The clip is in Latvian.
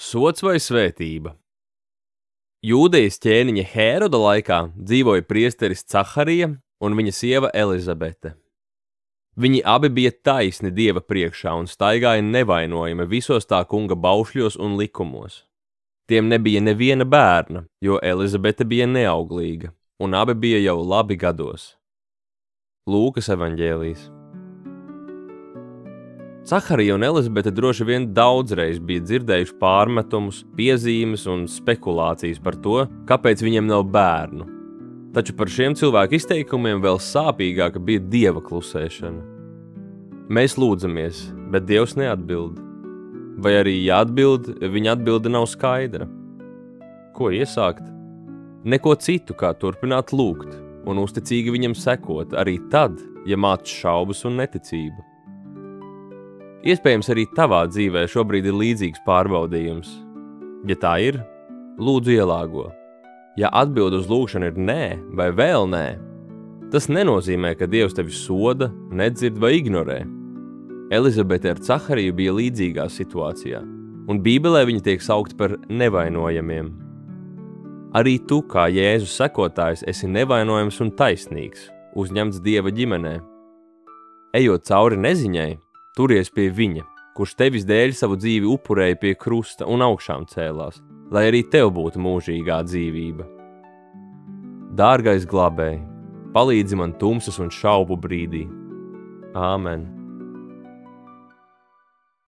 Sods vai svētība? Jūdejas ķēniņa Hēroda laikā dzīvoja priesteris Caharija un viņa sieva Elizabete. Viņi abi bija taisni Dieva priekšā un staigāja nevainojami visos tā kunga baušļos un likumos. Tiem nebija neviena bērna, jo Elizabete bija neauglīga, un abi bija jau labi gados. Lūkas evaņģēlijs. Caharija un Elizabete droši vien daudzreiz bija dzirdējuši pārmetumus, piezīmes un spekulācijas par to, kāpēc viņiem nav bērnu. Taču par šiem cilvēku izteikumiem vēl sāpīgāka bija Dieva klusēšana. Mēs lūdzamies, bet Dievs neatbild. Vai arī, ja atbild, viņa atbilde nav skaidra. Ko iesākt? Neko citu, kā turpināt lūgt un uzticīgi viņam sekot, arī tad, ja māc šaubas un neticību. Iespējams, arī tavā dzīvē šobrīd ir līdzīgs pārbaudījums. Ja tā ir, lūdzu ielāgo. Ja atbild uz lūgšanu ir nē vai vēl nē, tas nenozīmē, ka Dievs tevi soda, nedzird vai ignorē. Elizabete ar Cahariju bija līdzīgā situācijā, un Bībelē viņi tiek saukti par nevainojamiem. Arī tu, kā Jēzus sekotājs, esi nevainojams un taisnīgs, uzņemts Dieva ģimenē. Ejot cauri neziņai, turies pie viņa, kurš tevis dēļ savu dzīvi upurēja pie krusta un augšām cēlās, lai arī tev būtu mūžīgā dzīvība. Dārgais glābēj, palīdzi man tumsas un šaubu brīdī. Āmen.